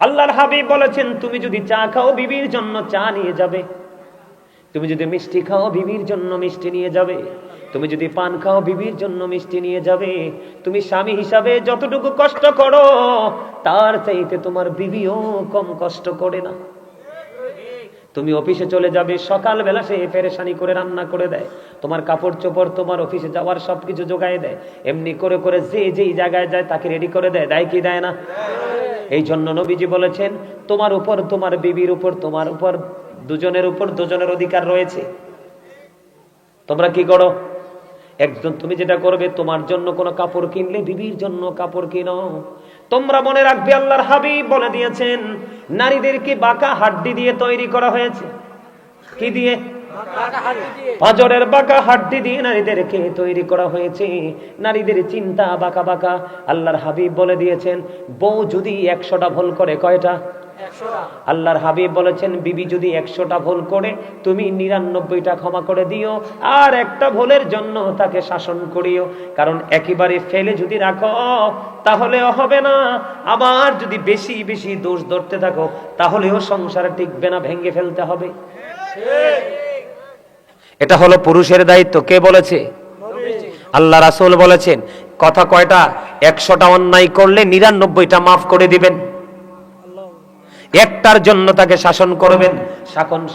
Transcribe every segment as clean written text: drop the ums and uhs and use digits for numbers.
আল্লাহর হাবিব বলেছেন, তুমি যদি চা খাও বিবির জন্য চা নিয়ে যাবে, তুমি যদি মিষ্টি খাও বিবির জন্য মিষ্টি নিয়ে যাবে, তুমি যদি পান খাও বিবির জন্য মিষ্টি নিয়ে যাবে। তুমি স্বামী হিসাবে যতটুকু কষ্ট করো তার চাইতে তোমার বিবিও কম কষ্ট করে না। তুমি অফিসে চলে যাবে, সকালবেলা সে পেরেশানি করে রান্না করে দেয়, তোমার কাপড় চোপড়, তোমার অফিসে যাওয়ার সবকিছু জোগায় দেয়, এমনি করে করে যে যেই জায়গায় যায় তাকে রেডি করে দেয়, দেয় কি দেয় না? এই জন্য নবীজি বলেছেন, তোমার উপর, তোমার বিবির উপর, তোমার উপর, দুজনের উপর দুজনের অধিকার রয়েছে। তোমরা কি করো? একজন, তুমি যেটা করবে, তোমার জন্য কোনো কাপড় কিনলে বিবির জন্য কাপড় কিনো। তোমরা মনে রাখবে, আল্লাহর হাবিব বলে দিয়েছেন, নারীদেরকে বাঁকা হাড্ডি দিয়ে তৈরি করা হয়েছে। কি দিয়ে? পাঁজরের বাঁকা হাড্ডি দিয়ে নারীদেরকে তৈরি করা হয়েছে। নারীদের চিন্তা বাঁকা বাঁকা। আল্লাহর হাবিব বলে দিয়েছেন, বউ যদি 100টা ভুল করে, কয়টা? আল্লাহর হাবিব বলেছেন, বিবি যদি 100টা ভুল করে, তুমি 99টা ক্ষমা করে দিও, আর একটা ভুলের জন্য তাকে শাসন করিও। কারণ একেবারে ফেলে যদি রাখো তাহলেও হবে না, আবার যদি বেশি বেশি দোষ ধরতে থাকো তাহলেও সংসার টিকবে না, ভেঙে ফেলতে হবে। এটা হলো পুরুষের দায়িত্ব। কে বলেছে? আল্লাহ রাসূল বলেছেন। কথা কয়টা? 100টা অন্যায় করলে 99টা মাফ করে দিবেন, একটার জন্য তাকে শাসন করবেন।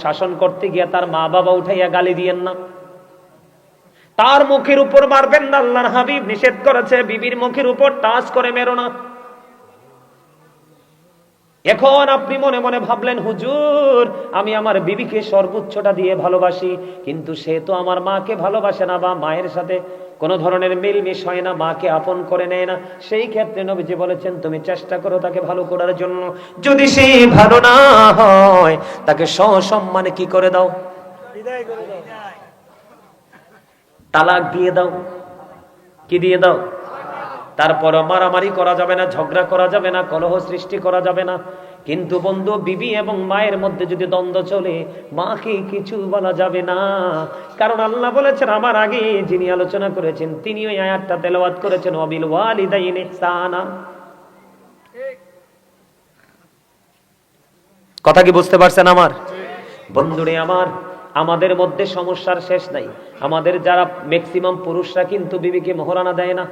শাসন করতে গিয়ে তার মা বাবা উঠাইয়া গালি দিয়েন না, তার মুখের উপর মারবেন না। আল্লাহর হাবিব নিষেধ করেছে, বিবির মুখের উপর টাচ করে মেরো না। এখন আপনি মনে মনে ভাবলেন, হুজুর আমি আমার বিবিকে সর্বোচ্চটা দিয়ে ভালোবাসি, কিন্তু সে তো আমার মাকে ভালোবাসে না, বা মায়ের সাথে কোনো ধরনের মিলমিশ হয় না, মাকে আপন করে নেয় না। সেই ক্ষেত্রে নবীজি বলেছেন, তুমি চেষ্টা করো তাকে ভালো করার জন্য। যদি সে ভালো না হয় তাকে সসম্মানে কি করে দাও? তালাক দিয়ে দাও। কি দিয়ে দাও? তারপরও মারামারি করা যাবে না, ঝগড়া করা যাবে না, কলহ সৃষ্টি করা যাবে না। কিন্তু বন্ধু, বিবি এবং মায়ের মধ্যে যদি দ্বন্দ্ব চলে, মাকে কিছু বলা যাবে না। কারণ আল্লাহ বলেছেন, আমার আগে যিনি আলোচনা করেছেন তিনি ওই আয়াতটা তেলাওয়াত করেছেন, ওয়াবিল ওয়ালিদাইনি ইহসানা। কথা কি বুঝতে পারছেন আমার বন্ধুরে? আমাদের মধ্যে সমস্যার শেষ নাই। আমাদের যারা ম্যাক্সিমাম পুরুষরা কিন্তু বিবিকে মোহরানা দেয় না।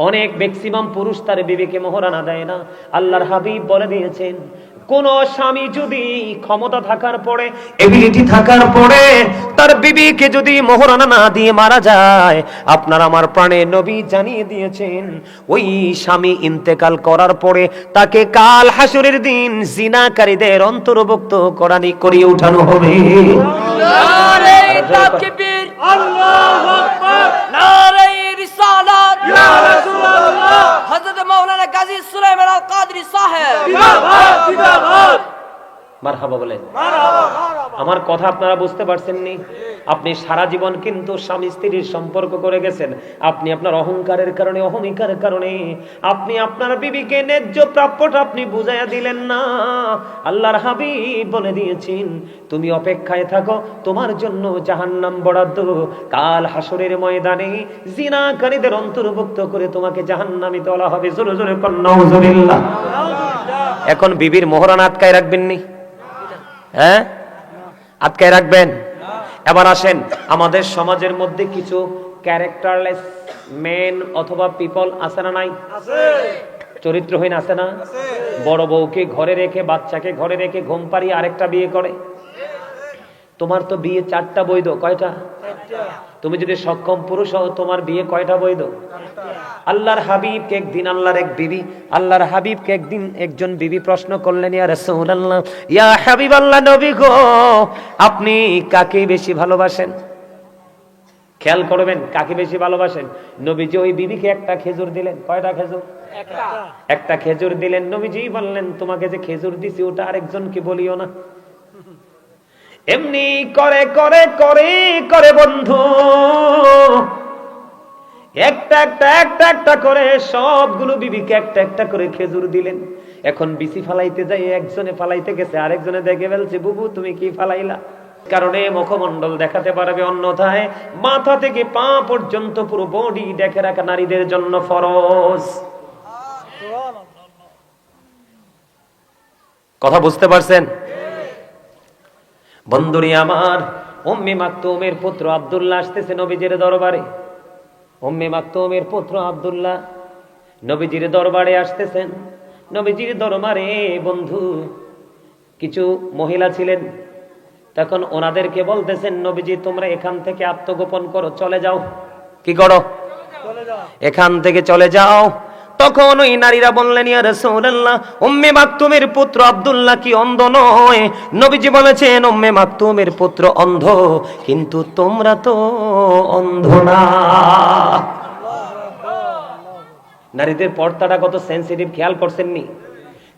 অনেক ম্যাক্সিমাম পুরুষ তার বিবিকে মোহরানা দেয় না। আল্লাহর হাবিব বলে দিয়েছেন, কোন স্বামী যদি ক্ষমতা থাকার পরে, এবিলিটি থাকার পরে তার বিবিকে যদি মোহরানা না দিয়ে মারা যায়, আপনার আমার প্রাণে নবী জানিয়ে দিয়েছেন, ওই স্বামী ইন্তেকাল করার পরে তাকে কাল হাসরের দিন জিনাকারীদের অন্তর্ভুক্ত করিয়ে উঠানো হবে। নারে তাকবীর, আল্লাহু আকবার, নারে রিসালাত, ইয়া রাসূলুল্লাহ, হযরত মাওলানা গাজী সুলাইমান আল কাদরী সাহেব, জিন্দাবাদ জিন্দাবাদ। মারহাবা বলেন। আমার কথা আপনারা বুঝতে পারছেন নি? আপনি সারা জীবন কিন্তু স্বামী স্ত্রীর সম্পর্ক করে গেছেন। আপনি আপনার অহংকারের কারণে, অহমিকার কারণে আপনি আপনার বিবিকে ন্যায্য প্রাপ্যটা আপনি বুঝাইয়া দিলেন না। আল্লাহর হাবিব বলে দিয়েছেন, তুমি অপেক্ষায় থাকো, তোমার জন্য জাহান্নাম বরাদ্দ। কাল হাসরের ময়দানে জিনাকারীদের অন্তর্ভুক্ত করে তোমাকে জাহান্নামে তোলা হবে। জোরে জোরে কন্যা নাউজুবিল্লাহ। এখন বিবির মোহরানা আটকায় রাখবেন নি? হ্যাঁ, আটকায় রাখবেন? এবার আসেন, আমাদের সমাজের মধ্যে কিছু ক্যারেক্টারলেস মেন অথবা পিপল আছে না নাই? চরিত্রহীন আছে না? বড় বউকে ঘরে রেখে, বাচ্চাকে ঘরে রেখে ঘুম পাড়িয়ে আরেকটা বিয়ে করে। তোমার তো বিয়ে 4টা বৈধ, কয়টা? তুমি যদি সক্ষম পুরুষ হও, তোমার বিয়ে কয়টা বৈধ? আল্লাহর হাবিবকে একদিন আল্লাহর হাবিবকে একদিন একজন বিবি প্রশ্ন করলেন, ইয়া রাসূলুল্লাহ, ইয়া হাবিবাল্লাহ, নবী গো, আপনি কাকে বেশি ভালোবাসেন? খেয়াল করবেন, কাকে বেশি ভালোবাসেন। নবীজি ওই বিবিকে একটা খেজুর দিলেন। কয়টা খেজুর? একটা খেজুর দিলেন। নবীজি বললেন, তোমাকে যে খেজুর দিছি ওটা আরেকজনকে বলিও না। এমনি করে করে করে করে বন্ধু একটা করে সবগুলো বিবিকে একটা একটা করে খেজুর দিলেন। এখন বিসি ফালাইতে যাই, একজনে ফালাইতে গেছে, আরেকজনে দেখে ফেলছে, বুবু তুমি কি ফালাইলা? কারণে মুখমণ্ডল দেখাতে পারবে, অন্যথায় মাথা থেকে পা পর্যন্ত পুরো বডি দেখে রাখা নারীদের জন্য ফরজ। কথা বুঝতে পারছেন? বন্ধুরি আমার, উম্মে মাকতুমের পুত্র আব্দুল্লাহ আসতেছে নবীজির দরবারে। উম্মে মাকতুমের পুত্র আব্দুল্লাহ নবীজির দরবারে আসতেছেন। নবীজির দরবারে বন্ধু কিছু মহিলা ছিলেন, তখন ওনাদেরকে বলতেছেন, নবীজি তোমরা এখান থেকে আত্মগোপন করো, চলে যাও। কি করো? এখান থেকে চলে যাও। তখন ওই নারীরা বললেন, ইয়া রাসূলুল্লাহ, উম্মে মাকতুমের পুত্র আব্দুল্লাহ কি অন্ধ নয়? নবীজি বলেছেন, উম্মে মাকতুমের পুত্র অন্ধ, কিন্তু তোমরা তো অন্ধ না। নারীদের পর্দাটা কত সেনসিটিভ, খেয়াল করছেননি?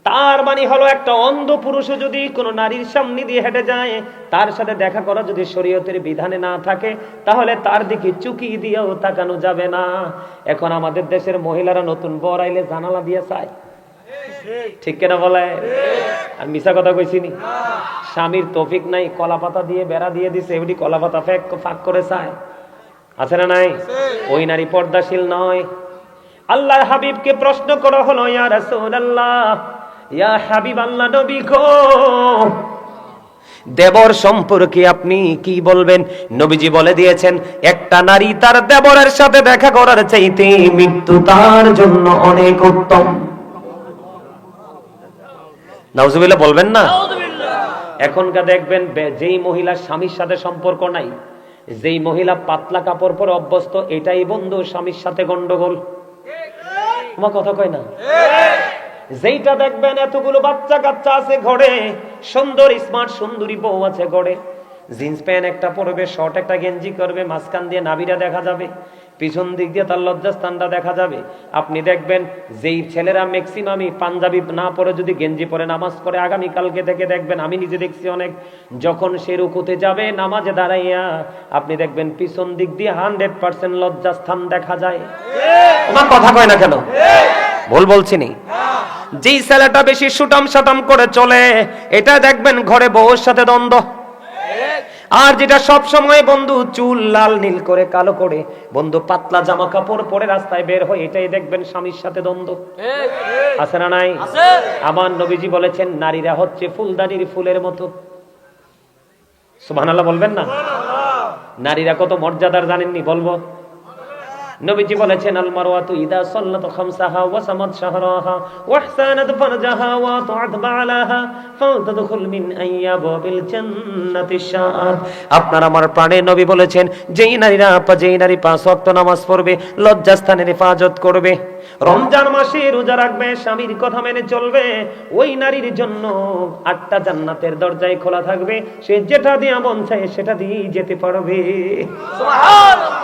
তার মানে হলো একটা অন্ধ পুরুষও যদি কোনো নারীর সামনে দিয়ে হেঁটে যায়, তার সাথে দেখা করা যদি শরীয়তের বিধানে না থাকে, তাহলে তার দিকে চুকি দিয়েও তাকানো যাবে না। এখন আমাদের দেশের মহিলারা নতুন বর আইলে জানালা দিয়ে চায়, ঠিক কেনা বলে? আর মিশা কথা কইছিনি? স্বামীর তৌফিক নাই, কলা পাতা দিয়ে বেড়া দিয়ে দিছে, এমনি কলা পাতা ফাঁক করে চায়, আছে না নাই? ওই নারী পর্দাশীল নয়। আল্লাহর হাবিবকে প্রশ্ন করা হলো, ইয়া রাসূলুল্লাহ, ইয়া হাবিব আল্লাহ নবী গো, দেবর সম্পর্কে আপনি কি বলবেন? নবীজি বলে দিয়েছেন, একটা নারী তার দেবরের সাথে দেখা করার চাইতে মৃত্যু তার জন্য অনেক উত্তম। নাউজুবিল্লাহ বলবেন না? এখনকার দেখবেন যেই মহিলা স্বামীর সাথে সম্পর্ক নাই, যেই মহিলা পাতলা কাপড় পরে অভ্যস্ত, এটাই বন্ধু স্বামীর সাথে গন্ডগোল। আমার কথা কয় না? যেইটা দেখবেন এতগুলো বাচ্চা কাচ্চা আছে ঘরে, সুন্দর স্মার্ট সুন্দরী বউ আছে ঘরে, জিন্স প্যান্ট একটা পরবে, শর্ট একটা গেঞ্জি করবে, মাঝখান দিয়ে নাভিটা দেখা যাবে, পিছন দিক দিয়ে তার লজ্জাস্থানটা দেখা যাবে। আপনি দেখবেন যেই ছেলেরা ম্যাক্সিমামই পাঞ্জাবি না পরে যদি গেঞ্জি পরে নামাজ পড়ে, আগামীকালকে থেকে দেখবেন, আমি নিজে দেখছি অনেক, যখন সে রুকুতে যাবে নামাজে দাঁড়াইয়া, আপনি দেখবেন পিছন দিক দিয়ে 100% লজ্জাস্থান দেখা যায়। আমার কথা কয় না কেন? ভুল বলছি নি? যেই ছেলেটা বেশি সুটাম সাটাম করে চলে, এটা দেখবেন ঘরে বউর সাথে দ্বন্দ্ব। আর যেটা সব সময় বন্ধু চুল লাল নীল করে কালো করে বন্ধু পাতলা জামা কাপড় পরে রাস্তায় বের হয়, এটাই দেখবেন স্বামীর সাথে দ্বন্দ্ব। আছে না নাই? আমার নবীজি বলেছেন, নারীরা হচ্ছে ফুলদানির ফুলের মতো। সুবহানাল্লাহ বলবেন না? নারীরা কত মর্যাদার জানেননি? বলবো। নবীজি বলেছেন, আল মারওয়াতু ইদা সাল্লাত খামসাহা ওয়া সামাত শাহরাহা ওয়া আহসানাত ফারজাহা ওয়া তাআত বালাহা ফাতাদখুল মিন আইয়াবিল জান্নাতি শাআত। আপনার আমার প্রাণের নবী বলেছেন, যেই নারী 5 ওয়াক্ত নামাজ পড়বে, লজ্জাস্থানের হেফাজত করবে, রমজান মাসে রোজা রাখবে, স্বামীর কথা মেনে চলবে, ওই নারীর জন্য 8টা জান্নাতের দরজায় খোলা থাকবে, সে যেটা দিয়ে মন চায় সেটা দিয়ে যেতে পারবে। সুবহানাল্লাহ।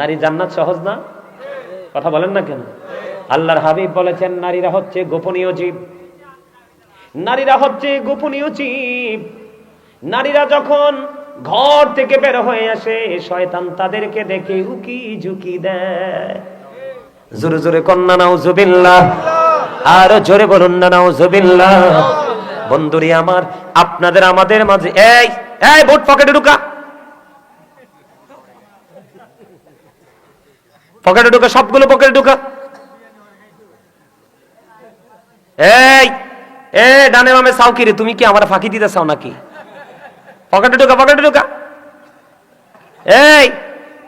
নারী জান্নাত সহজ না? কথা বলেন না কেন? আল্লাহর হাবিব বলেছেন, নারীরা হচ্ছে গোপনীয় জীব। নারীরা হচ্ছে গোপনীয় জীব। নারীরা যখন ঘর থেকে বের হয়ে আসে, শয়তান তাদেরকে দেখে উকি ঝুঁকি দেয়। জোরে জোরে কন্না নাউজুবিল্লাহ, আর জোরে বলুন না নাউজুবিল্লাহ। বন্ধুরি আমার, আপনাদের আমাদের মাঝে এই বুট পকেটে ঢুকা, পকেটে ঢুকা, সবগুলো পকেটে ঢুকা। ডানে বামে চাও কি রে? তুমি কি আমার ফাঁকি দিতে চাও নাকি? পকেটে ঢুকা, পকেটে ঢুকা।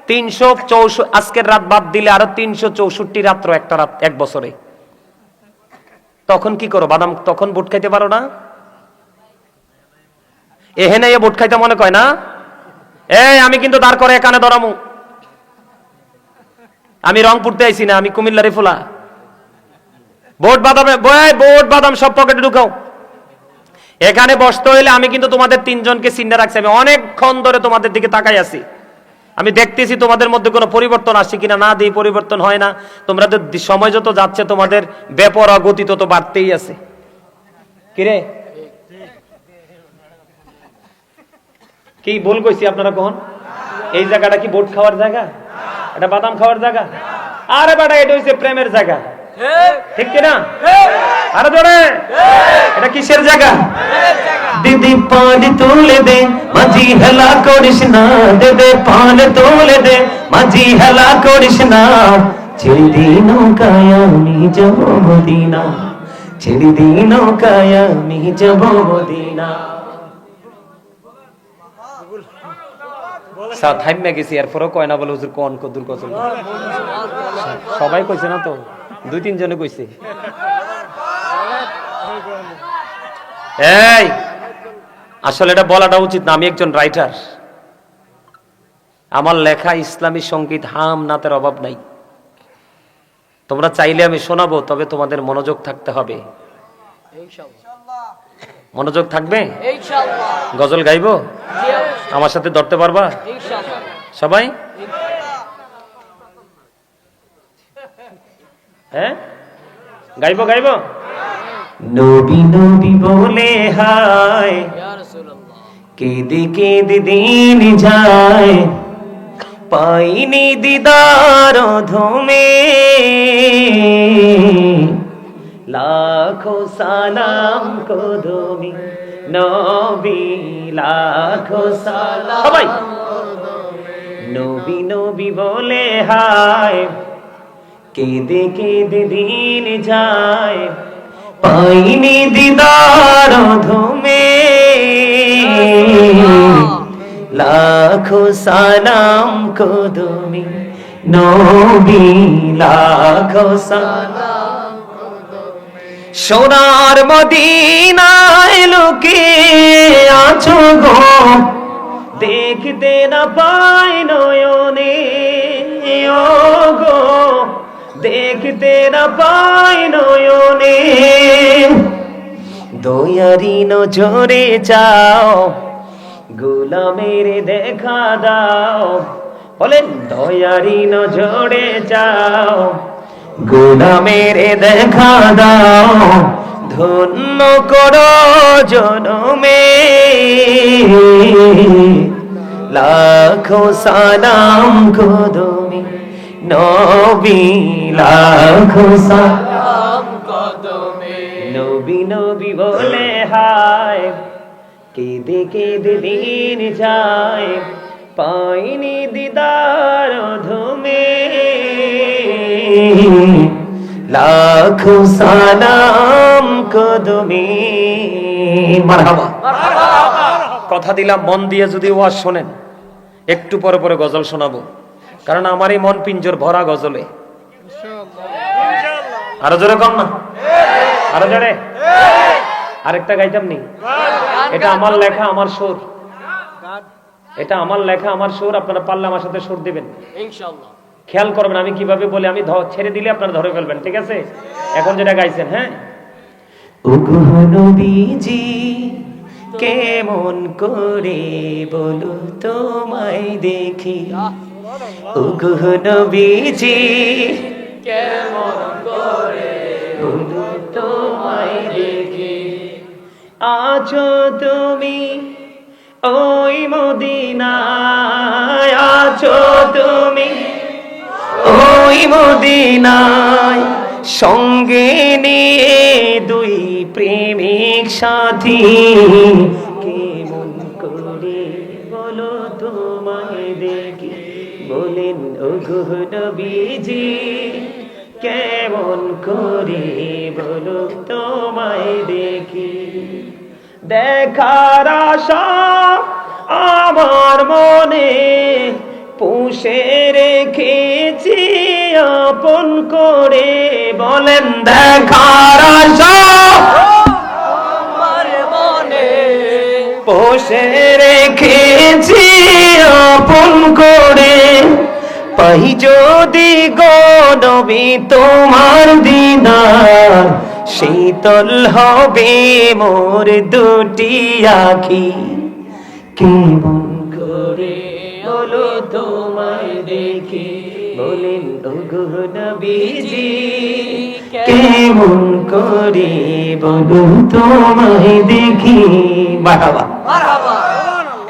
364 আজকের রাত বাদ দিলে আরো 364 রাত্র, একটা রাত এক বছরে। তখন কি করো? বাদাম তখন বুট খাইতে পারো না? এহেনে বুট খাইতে মনে কয় না? আমি কিন্তু দাঁড় করে এখানে ধরামু। আমি রংপুরতে আইছি না, আমি কুমিল্লারে ফুলা। বোট বাদাম সব পকেটে ঢুকাও। এখানে বসতে হইলে আমি কিন্তু তোমাদের 3 জনকে চিন্তা রাখছি। আমি অনেকক্ষণ ধরে তোমাদের দিকে তাকাই আছি, আমি দেখতেছি তোমাদের মধ্যে কোনো পরিবর্তন আসছে কিনা। না দিয়ে পরিবর্তন হয় না। তোমরা সময় যত যাচ্ছে তোমাদের বেপরোয়া গতি তত বাড়তেই আছে। কিরে, কি ভুল কইছি আপনারা? কখন এই জায়গাটা কি বোট খাওয়ার জায়গা? এটা বাদাম খাওয়ার জায়গা? আরে বেটা, এটা হইছে প্রেমের জায়গা, ঠিক কিনা? আরে জোরে, এটা কিসের জায়গা? দিদি পান তুলে দে, মাঝি হেলা করিস না। দিদি পান তুলে দে, মাঝি হেলা করিস না। ছেড়ে দিন নৌকায় আমি যাব মদিনা। ছেড়ে দিই নৌকায় আমি যাব মদিনা। থাইমে গেছি এরপরও কয় না বলে হুজুর কোন কদুর কসম সবাই কইছে না তো, 2-3 জনে কইছে। এই আসলে এটা বলাটা উচিত না, আমি একজন রাইটার, আমার লেখা ইসলামী সঙ্গীত হাম নাতের অভাব নাই। তোমরা চাইলে আমি শোনাবো, তবে তোমাদের মনোযোগ থাকতে হবে। মনোযোগ থাকবে? গজল গাইবো? আমার সাথে ধরতে পারবা সবাই? হ্যাঁ গাইবো গাইবো। নবী নবী বলে হায় কেঁদে কেঁদে দিন যায়, পাইনি দিদার ধমে, লাখো সালাম কদমে নবী, লাখো সালাম। সবাই নবী নবী বলে হায় কেঁদে কেঁদে দিন যায়, পাইনি দিদার ধমে, লাখো সালাম কদমে নবী, লাখো সালাম কদমে। সোনার মদিনায় লোকে আছো গো, দেখতে না পাই নয়নে, ও গো দেখতে না পাই নয়নে, দয়ারি নজরে চাও গোলামের দেখা দাও, বলেন দয়ারি নজরে চাও গোলামের দেখা দাও, ধন্য করো জনমে, লাখো সালাম কদমে নবী, লাখো সালাম কদমে নবী নবী বলে হায় কেঁদে কেঁদে দিন যায়, পাইনি দিদার ধমে, লাখো সালাম কদমে। মারহাবা। কথা দিলাম মন দিয়ে যদি ওয়াজ শোনেন, একটু পরে পরে গজল শোনাবো, কারণ আমার এই মন পিঞ্জর ভরা গজলে। আরো জোরে কম না, আরো জোরে। আরেকটা গাইতাম নি, এটা আমার লেখা আমার সুর, এটা আমার লেখা আমার সুর, আপনারা পারলে আমার সাথে সুর দিবেন ইনশাআল্লাহ। খেয়াল করবেন আমি কিভাবে বলি, আমি ছেড়ে দিলে আপনারা ধরে ফেলবেন, ঠিক আছে? এখন যেটা গাইছেন, হ্যাঁ। ওগো নবীজি কেমন করে বলো তোমায় দেখি, ওগো নবীজি কেমন করে বলো তোমায় দেখি, আছো তুমি ওই মদিনায়, আছো তুমি ওই মদিনায়, সঙ্গে নিয়ে দুই প্রেমিক সাথী, কেমন করে বলো তোমায় দেখি, বলেন ওগো নবীজি কেমন করে বলো তোমায় দেখি, দেখার আশা আমার মনে পুষে রেখেছি আপন করে, বলেন দেখার আশা আমার মনে পুষে রেখেছি আপন করে, পাই যদি গো নবী তোমার দিদার, শীতল হবে মোর দুটি আখি, কেমন করে বলো তোমায় দেখি, বলেন ওগো নবীজি কেমন করে বলো তোমায় দেখি। মারহাবা মারহাবা।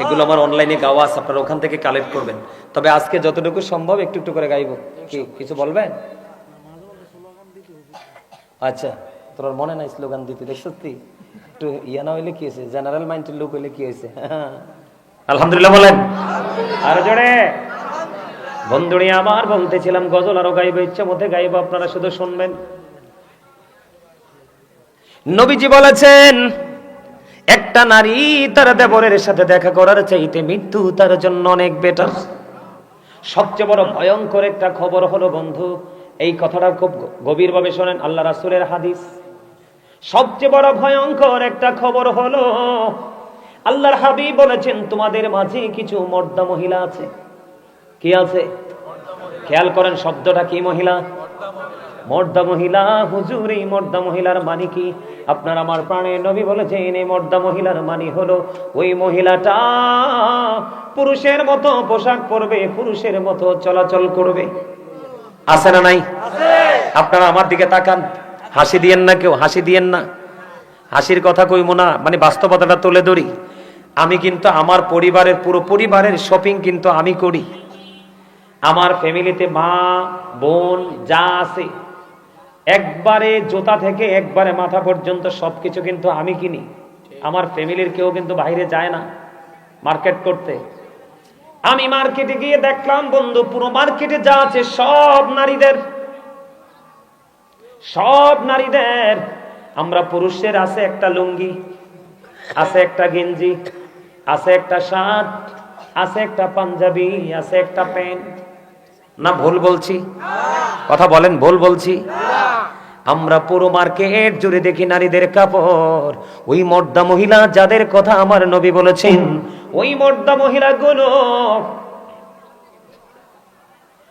এগুলো আমার অনলাইনে গাওয়া আছে, আপনারা ওখান থেকে কালেক্ট করবেন। তবে আজকে যতটুকু সম্ভব একটু একটু করে গাইবো। কি কিছু বলবেন? আচ্ছা, তোর মনে নাই স্লোগান দিতে? দেখছো তুই একটু ইয়া না হইলে কি হয়েছে, জেনারেল মাইন্ডের লোক হইলে কি হয়েছে? আলহামদুলিল্লাহ বলেন আরো জোরে। বন্ধুরে আমার বলতেছিলাম গজল আরো গাইবো, ইচ্ছা মতে গাইবো, আপনারা শুধু শুনবেন। নবীজি বলেছেন, একটা নারী তার দেবরের সাথে দেখা করার চাইতে মৃত্যু তার জন্য অনেক বেটার। সবচেয়ে বড় ভয়ঙ্কর একটা খবর হলো বন্ধু, এই কথাটা খুব গভীরভাবে শোনেন, আল্লাহ রাসূলের হাদিস। সবচেয়ে বড় ভয়ঙ্কর একটা খবর হলো, আল্লাহর হাবিব বলেছেন, তোমাদের মাঝে কিছু মর্দা মহিলা আছে। কি আছে? খেয়াল করেন শব্দটা কি? মহিলা, মর্দা মহিলা। হুজুর, এই মর্দা মহিলার মানে কি? আপনার আমার প্রাণের নবী বলেছেন, এই মর্দা মহিলার মানে হলো ওই মহিলাটা পুরুষের মতো পোশাক পরবে, পুরুষের মতো চলাচল করবে। আছে না নাই? আপনারা আমার দিকে তাকান, হাসি দিয়েন না, কেউ হাসি দিয়েন না। হাসির কথা কইব না, মানে বাস্তবতাটা তুলে ধরি। আমি কিন্তু আমার পরিবারের, পুরো পরিবারের শপিং কিন্তু আমি করি। আমার ফ্যামিলিতে মা বোন যা আছে, একবারে জুতা থেকে একবারে মাথা পর্যন্ত সবকিছু কিন্তু আমি কিনি। আমার ফ্যামিলির কেউ কিন্তু বাইরে যায় না মার্কেট করতে। আমি মার্কেটে গিয়ে দেখলাম বন্ধু, পুরো মার্কেটে যা আছে সব নারীদের, সব নারীদের। আমরা পুরুষের আছে একটা লুঙ্গি, আছে একটা গেঞ্জি, আছে একটা শার্ট, আছে একটা পাঞ্জাবি, আছে একটা প্যান্ট। না ভুল বলছি? কথা বলেন, ভুল বলছি? আমরা পুরো মার্কেট জুড়ে দেখি নারীদের কাপড়। ওই মর্দা মহিলা যাদের কথা আমার নবী বলেছেন, ওই মর্দা মহিলাগুলো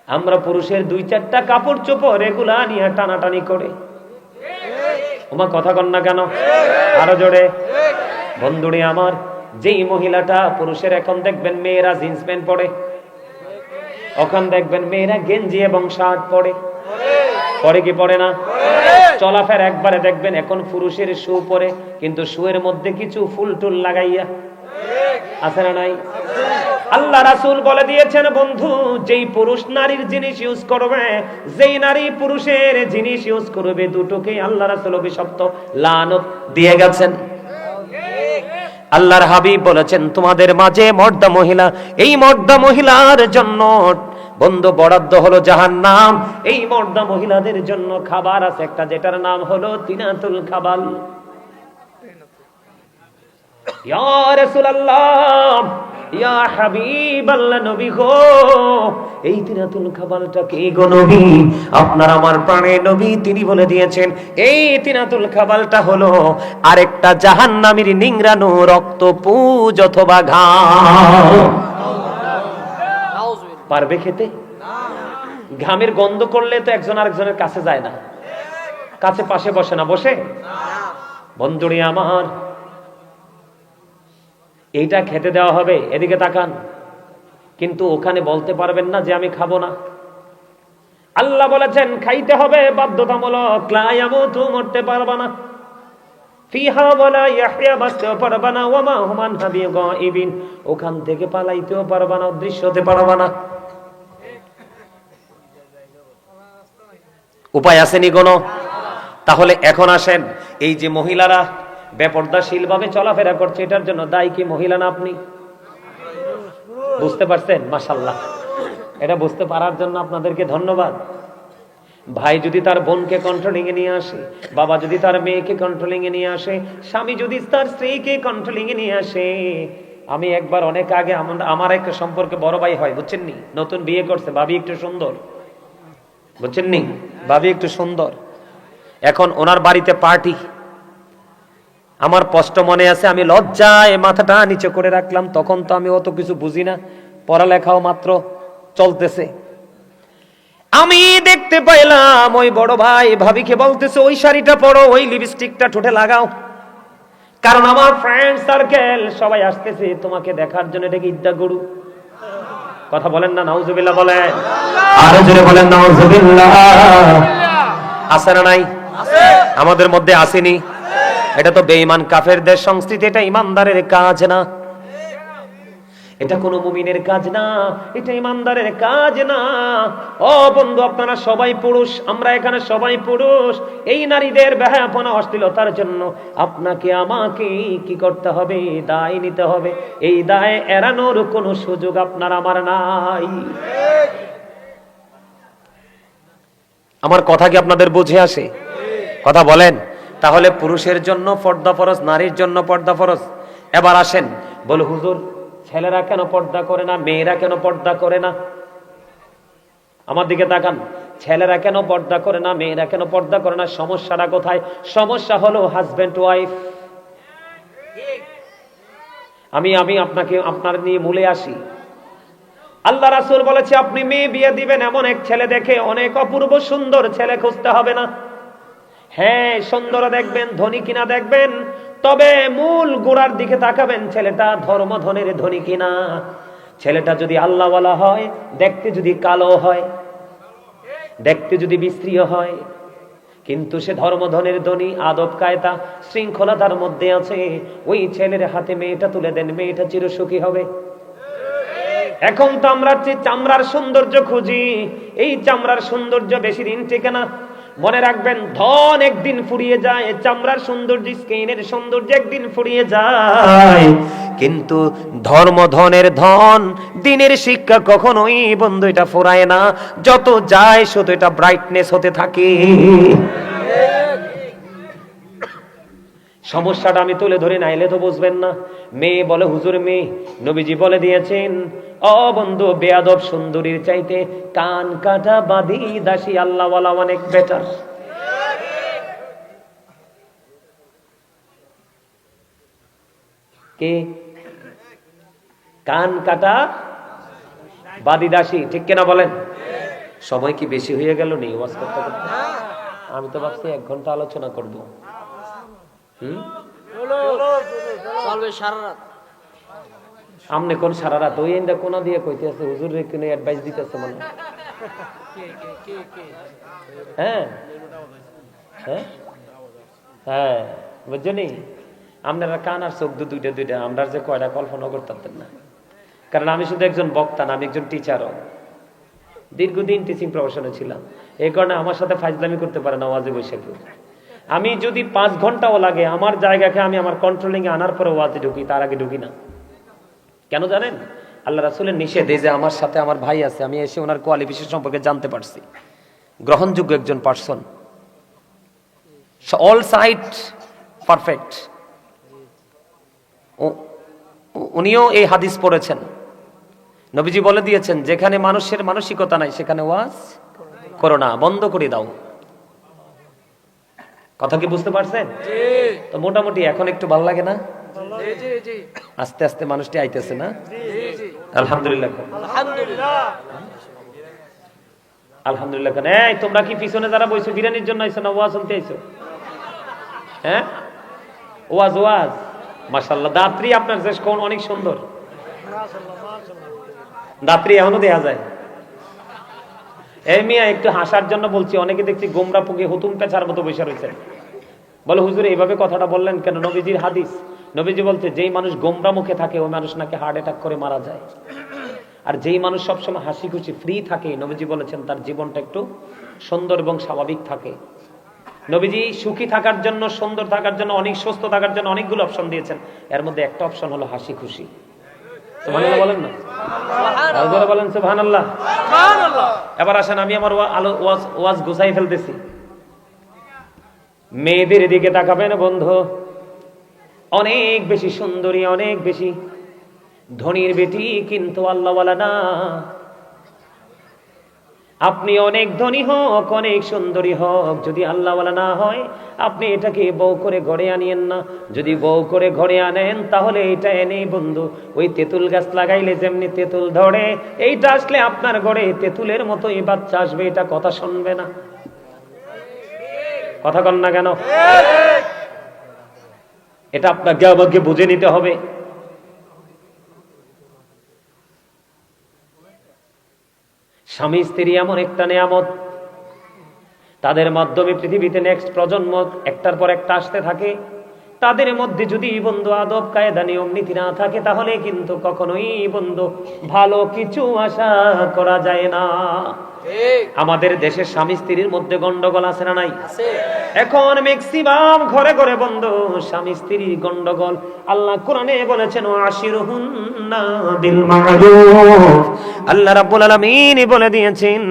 আমরা পুরুষের 2-4টা কাপড় চোপড় এগুলা নিয়ে টানাটানি করে। ওমা কথা কন না কেন? আরো জোরে। বন্ধুরে আমার, যেই মহিলাটা পুরুষের, এখন দেখবেন মেয়েরা জিন্স প্যান্ট পরে, ওখান দেখবেন মেয়েরা গেঞ্জি এবং শার্ট পরে। পরে কি পরে না? চলাফেরা একবারে দেখবেন এখন পুরুষের শু পরে, কিন্তু শুয়ের মধ্যে কিছু ফুল টুল লাগাইয়া। আছে না নাই? আল্লাহ রাসূল বলে দিয়েছেন বন্ধু, যেই পুরুষ নারীর জিনিস ইউজ করবে, যেই নারী পুরুষের জিনিস ইউজ করবে, দুটোকেই আল্লাহ রাসূল অভিশপ্ত, লানত দিয়ে গেছেন। আল্লাহর হাবিব বলেছেন, তোমাদের মাঝে মর্দা মহিলা, এই মর্দা মহিলার জন্য বন্ধু বরাদ্দ হলো জাহান্নাম। এই মর্দা মহিলাদের জন্য খাবার আছে একটা, যেটার নাম হলো তিনাতুল খাবাল। ইয়া রাসূলুল্লাহ, ইয়া হাবিবাল্লাহ, নবী গো, এই তিনাতুল খাবালটা কি গো নবী? আপনার আমার প্রাণের নবী তিনি বলে দিয়েছেন, এই তিনাতুল খাবালটা হলো আরেকটা জাহান্নামীর নিংড়ানো রক্ত, পুজ অথবা ঘাম। পারবে খেতে? ঘামের গন্ধ করলে তো একজন আরেকজনের কাছে যায় না, কাছে পাশে বসে না, বসে? বন্ধুরে আমার, এইটা খেতে দেওয়া হবে, এদিকে তাকান, কিন্তু ওখানে বলতে পারবেন না যে আমি খাবো না। আল্লাহ বলেছেন খাইতে হবে বাধ্যতামূলক। লা ইয়ামুতু, মরতে পারবা না। ফিহা ওয়ালা ইয়াহইয়া, বাঁচতেও পারবা না। ওয়া মা হুম আনহা বিগাইবিন, ওখান থেকে পালাইতেও পারবা না, অদৃশ্য হতে পারবা না। উপায় আসেনি কোনো? তাহলে এখন আসেন, এই যে মহিলারা বেপর্দাশীল ভাবে চলাফেরা করছে, এটার জন্য দায়ী কি মহিলা না আপনি? বুঝতে পারছেন? মাশাআল্লাহ, এটা বুঝতে পারার জন্য আপনাদেরকে ধন্যবাদ। ভাই যদি তার বোনকে কন্ট্রোলিং এ নিয়ে আসে, বাবা যদি তার মেয়েকে কন্ট্রোলিং এ নিয়ে আসে, স্বামী যদি তার স্ত্রীকে কন্ট্রোলিং এ নিয়ে আসে। আমি একবার অনেক আগে আমার একটা সম্পর্কে বড় ভাই হয়, বুঝছেন নি, নতুন বিয়ে করছে, ভাবি একটু সুন্দর, বুঝছেন নি, ভাবি একটু সুন্দর। এখন ওনার বাড়িতে পার্টি। আমার স্পষ্ট মনে আছে, আমি লজ্জায় মাথাটা নিচে করে রাখলাম। তখন তো আমি অত কিছু বুঝি না, পড়ালেখাও মাত্র চলতেছে। আমি দেখতে পাইলাম ওই বড় ভাই ভাবিকে বলতেছে, ওই শাড়িটা পরো, ওই লিপস্টিকটা ঠোঁটে লাগাও, কারণ আমার ফ্রেন্ড সার্কেল সবাই আসতেছে তোমাকে দেখার জন্য। এটা কি ইদ্দা গরু? কথা বলেন না, নাউজুবিল্লাহ বলেন, আরো জোরে বলেন নাউজুবিল্লাহ। আছে না নাই? আমাদের মধ্যে আসেনি? এটা তো বেঈমান কাফেরদের সংস্কৃতি, এটা ইমানদারের কাজ না, এটা কোনো মুমিনের কাজ না, এটা ইমানদারের কাজ না। ও বন্ধু, আপনারা সবাই পুরুষ, আমরা এখানে সবাই পুরুষ। এই নারীদের বেহায়াপনা, অশ্লীলতার জন্য আপনাকে আমাকে কি করতে হবে? দায় নিতে হবে। এই দায় এড়ানোর কোনো সুযোগ আপনার আমার নাই। আমার কথা কি আপনাদের বুঝে আসে? কথা বলেন। তাহলে পুরুষের জন্য পর্দা ফরজ, নারীর জন্য পর্দা ফরজ। এবার আসেন, বল হুজুর ছেলেরা কেন পর্দা করে না, মেয়েরা কেন পর্দা করে না? আমার দিকে তাকান, ছেলেরা কেন পর্দা করে না, মেয়েরা কেন পর্দা করে না? সমস্যাটা কোথায়? সমস্যা হলো হাজবেন্ড ওয়াইফ। আমি আপনাকে আপনার নিয়ে মূলে আসি। আল্লাহ রাসূল বলেছে আপনি মেয়ে বিয়ে দিবেন, এমন এক ছেলে দেখে, অনেক অপূর্ব সুন্দর ছেলে খুঁজতে হবে না। হ্যাঁ, সুন্দর দেখবেন, ধনী কিনা দেখবেন, তবে মূল গোড়ার দিকে তাকাবেন, ছেলেটা ধর্ম ধনের ধনী কিনা। ছেলেটা যদি আল্লাহওয়ালা হয়, দেখতে যদি কালো হয়, দেখতে যদি বিশ্রীয় হয়, কিন্তু সে ধর্মধনের ধনী, আদব কায়দা শৃঙ্খলা তার মধ্যে আছে, ওই ছেলের হাতে মেয়েটা তুলে দেন, মেয়েটা চিরসুখী হবে। এখন তো আমরা চামড়ার সৌন্দর্য খুঁজি, এই চামড়ার সৌন্দর্য বেশি দিন টেকে না। মনে রাখবেন, ধন একদিন ফুরিয়ে যায়, চামড়ার সৌন্দর্য, স্কিনের সৌন্দর্য একদিন ফুরিয়ে যায়, কিন্তু ধর্ম ধনের ধন, দিনের শিক্ষা কখনোই বন্ধু এটা ফুরায় না। যত যায় শুধু এটা ব্রাইটনেস হতে থাকে। সমস্যাটা আমি তুলে ধরে নাইলে তো বুঝবেন না। মেয়ে বলে হুজুর মেয়ে, নবীজি বলে দিয়েছেন ও বন্ধু, বেয়াদব সুন্দরীর চাইতে কান কাটা বাঁধি দাসী আল্লাহওয়ালা অনেক বেটার। কে? কান কাটা বাঁধি দাসী, ঠিক কিনা বলেন? সময় কি বেশি হয়ে গেল নি ওয়াজ করতে করতে? আমি তো ভাবছি 1 ঘন্টা আলোচনা করব। আমনে কোন সারা রাত ওই এন্ডা কোনা দিয়ে কইতেছে হুজুর রে কোন অ্যাডভাইস দিতেছে মানে? হ্যাঁ হ্যাঁ হ্যাঁ, বুঝছনি? আপনারা কান আর চোখ দুইটা আমরা যে কয়টা কল্পনা করতেন না। কারণ আমি শুধু একজন বক্তা না, আমি একজন টিচারও, দীর্ঘদিন টিচিং প্রফেশনে ছিলাম। এই কারণে আমার সাথে ফাজলামি করতে পারে না ওয়াজে বসে কেউ। আমি যদি 5 ঘন্টাও লাগে, আমার জায়গাকে আমি আমার কন্ট্রোলিং এ আনার পরে ওয়াজে ঢুকি, তার আগে ঢুকি না। কেন জানেন? আল্লাহ রাসূলের নিষেধ। এই যে আমার সাথে আমার ভাই আছে, আমি এসে ওনার কোয়ালিফিকেশন সম্পর্কে জানতে পারছি, গ্রহণযোগ্য একজন পার্সন, অল সাইড পারফেক্ট। উনিও এই হাদিস পড়েছেন। নবীজি বলে দিয়েছেন, যেখানে মানুষের মানসিকতা নাই সেখানে ওয়াজ করো না, বন্ধ করে দাও। কথা কি বুঝতে পারছেন? তো মোটামুটি এখন একটু ভালো লাগে না? আস্তে আস্তে মানুষটি আইতেছে না? আলহামদুলিল্লাহ আলহামদুলিল্লাহ। এই তোমরা কি পিছনে যারা বইছো বিরিয়ানির জন্য আইছো না ওয়াজ শুনতে আইছো? হ্যাঁ, ওয়াজ ওয়াজ মাশাআল্লাহ। দাত্রী আপনার শেষ কোন অনেক সুন্দর, দাত্রী এখনো দেখা যায়। এই মিয়া একটু হাসার জন্য বলছি, অনেকে দেখছি গোমরা পুকে হুতুম পেছার মতো বসে রয়েছে। বলে হুজুর এইভাবে কথাটা বললেন কেন? নবীজির হাদিস, নবীজি বলছে যেই মানুষ গোমরা মুখে থাকে ওই মানুষ নাকি হার্ট অ্যাটাক করে মারা যায়। আর যেই মানুষ সবসময় হাসি খুশি ফ্রি থাকে, নবীজি বলেছেন তার জীবনটা একটু সুন্দর এবং স্বাভাবিক থাকে। নবীজি সুখী থাকার জন্য, সুন্দর থাকার জন্য, অনেক সুস্থ থাকার জন্য অনেকগুলো অপশন দিয়েছেন। এর মধ্যে একটা অপশন হলো হাসি খুশি। সুবহানাল্লাহ বলেন না? সুবহানাল্লাহ বলেন। সুবহানাল্লাহ। এবার আসেন, আমি আমার ওয়াজ গুছাই ফেলতেছি। মেয়েদের দিকে তাকাবেন বন্ধু, অনেক বেশি সুন্দরী, অনেক বেশি ধনীর বেটি কিন্তু আল্লাহওয়ালা না। আপনি অনেক ধনী হোক, অনেক সুন্দরী হোক, যদি আল্লাহওয়ালা না হয়, আপনি এটাকে বউ করে ঘরে আনিয়েন না। যদি বউ করে ঘরে আনেন, তাহলে এটা এনে বন্ধু, ওই তেঁতুল গাছ লাগাইলে যেমনি তেঁতুল ধরে, এইটা আসলে আপনার ঘরে তেঁতুলের মতোই বাচ্চা আসবে, এটা কথা শুনবে না। কথা কন না কেন? এটা আপনাকে আমাকে বুঝে নিতে হবে। স্বামী স্ত্রী এমন একটা নেয়ামত, তাদের মাধ্যমে পৃথিবীতে নেক্সট প্রজন্ম একটার পর একটা আসতে থাকে। তাদের মধ্যে যদি বন্ধু আদব কায়দা নিয়ম নীতি না থাকে, তাহলে কিন্তু কখনোই বন্ধু ভালো কিছু আশা করা যায় না। আমাদের দেশের স্বামী স্ত্রীর মধ্যে গন্ডগোল আছে না নাই? এখন ম্যাক্সিমাম ঘরে ঘরে বন্ধু স্বামী স্ত্রী গন্ডগোল। আল্লাহ কোরআনে বলেছেন ওয়াশিরুহুন্না বিল মা'রুফ। আল্লাহ রাব্বুল আলামিন বলে দিয়েছেন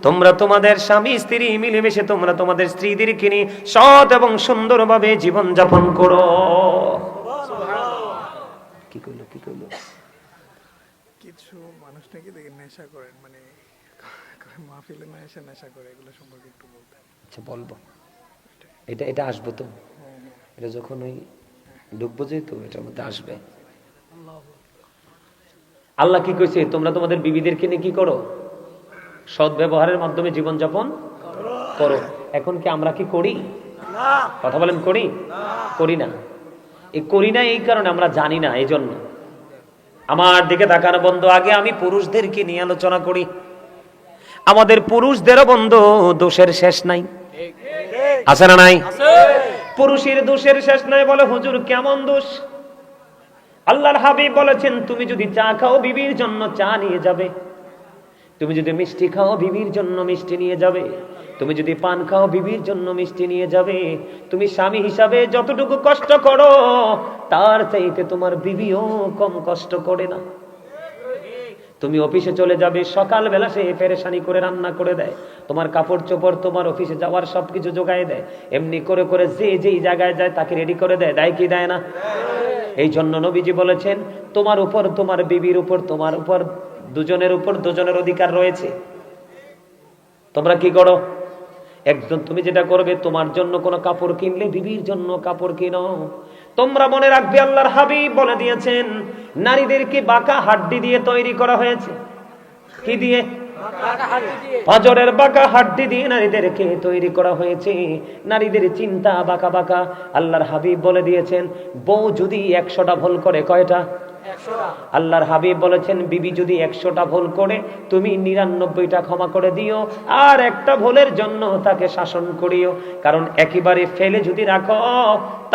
তোমরা তোমাদের স্বামী স্ত্রী মিলেমিশে তোমরা তোমাদের স্ত্রীদেরকে নিয়ে সৎ এবং সুন্দরভাবে জীবন যাপন করো। কি কইলো কিছু মানুষ নাকি দেখে নেশা করেন, মানে মাহফিলে না এসে নেশা করে, এগুলো সম্পর্কে একটু বলতেন। আচ্ছা বলবো, এটা আসবো তো, এটা যখন ওই ঢুকবো যেহেতু এটার মধ্যে আসবে। আল্লাহ কি কইছে? তোমরা তোমাদের বিবিদেরকে নিয়ে কি করো? সৎ ব্যবহারের মাধ্যমে জীবন যাপন করো। এখন কি আমরা কি করি? কথা বলেন, করি? করি না। এই করি না এই কারণে আমরা জানি না, এই জন্য। আমার দিকে তাকানো বন্ধু, আগে আমি পুরুষদেরকে নিয়ে আলোচনা করি। আমাদের পুরুষদেরও বন্ধু দোষের শেষ নাই, আছে না নাই? পুরুষের দোষের শেষ নাই। বলে হুজুর কেমন দোষ? আল্লাহর হাবিব বলেছেন তুমি যদি চা খাও বিবির জন্য চা নিয়ে যাবে, তুমি যদি মিষ্টি খাও বিবির জন্য মিষ্টি নিয়ে যাবে, তুমি যদি পান খাও বিবির জন্য মিষ্টি নিয়ে যাবে। তুমি স্বামী হিসাবে যতটুকু কষ্ট করো তার চাইতে তোমার বিবিও কম কষ্ট করে না। তুমি অফিসে চলে যাবে, সকালবেলা সে পেরেশানি করে রান্না করে দেয়, তোমার কাপড় চোপড় তোমার অফিসে যাওয়ার সবকিছু জোগায় দেয়, এমনি করে করে যে যেই জায়গায় যায় তাকে রেডি করে দেয়, দেয় কি দেয় না? এই জন্য নবীজি বলেছেন তোমার উপর তোমার বিবির উপর তোমার উপর দুজনের উপর দুজনের অধিকার রয়েছে। তোমরা কি করো? একজন তুমি যেটা করবে, তোমার জন্য কোনো কাপড় কিনলে বিবির জন্য কাপড় কিনো। তোমরা মনে রাখবে আল্লাহর হাবিব বলে দিয়েছেন নারীদেরকে বাঁকা হাড্ডি দিয়ে তৈরি করা হয়েছে। কি দিয়ে? পাঁজরের বাঁকা হাড্ডি দিয়ে নারীদেরকে তৈরি করা হয়েছে। নারীদের চিন্তা বাঁকা বাঁকা। আল্লাহর হাবিব বলে দিয়েছেন বউ যদি 100টা ভুল করে, কয়টা? আল্লাহর হাবিব বলেছেন বিবি যদি 100টা ভুল করে তুমি 99টা ক্ষমা করে দিও, আর একটা ভুলের জন্য তাকে শাসন করিও। কারণ একেবারে ফেলে যদি রাখো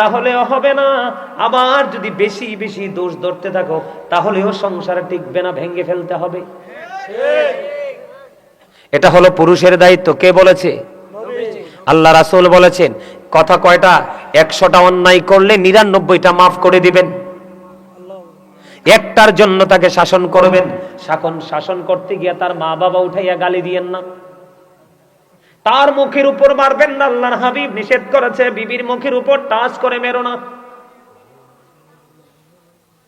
তাহলেও হবে না, আবার যদি বেশি বেশি দোষ ধরতে থাকো তাহলেও সংসার টিকবে না, ভেঙে ফেলতে হবে। এটা হলো পুরুষের দায়িত্ব। কে বলেছে? আল্লাহ রাসূল বলেছেন কথা কয়টা? 100টা অন্যায় করলে 99টা মাফ করে দিবেন, একটার জন্য তাকে শাসন করবেন। শাসন করতে গিয়ে তার মা বাবা উঠাইয়া গালি দিয়েন না, তার মুখের উপর মারবেন না। আল্লাহর হাবিব নিষেধ করেছে বিবির মুখের উপর টাচ করে মেরো না।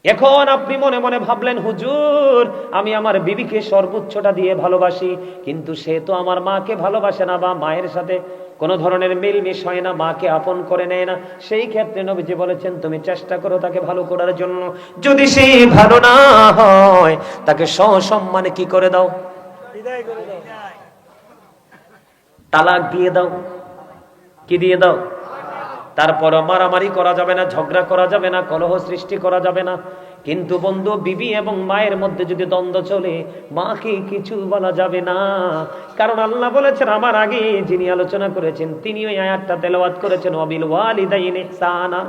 এখন আপনি মনে মনে ভাবলেন হুজুর আমি আমার বিবিকে সর্বোচ্চটা দিয়ে ভালোবাসি, কিন্তু সে তো আমার মাকে ভালোবাসে না বা মায়ের সাথে কোনো ধরনের মিলমিশ হয় না, মাকে আপন করে নেয় না। সেই ক্ষেত্রে নবীজি বলেছেন তুমি চেষ্টা করো তাকে ভালো করার জন্য। যদি সে ভালো না হয় তাকে সসম্মানে কি করে দাও? বিদায় করে দাও, তালাক দিয়ে দাও। কি দিয়ে দাও? তারপর মারামারি করা যাবে না, ঝগড়া করা যাবে না, কলহ সৃষ্টি করা যাবে না। কিন্তু বন্ধু বিবি এবং মায়ের মধ্যে যদি দ্বন্দ্ব চলে মাকে কিছু বলা যাবে না। কারণ আল্লাহ বলেছেন, আমার আগে যিনি আলোচনা করেছেন তিনি ওই আয়াতটা তেলাওয়াত করেছেন, ওয়াবিল ওয়ালিদাইনি ইহসানা।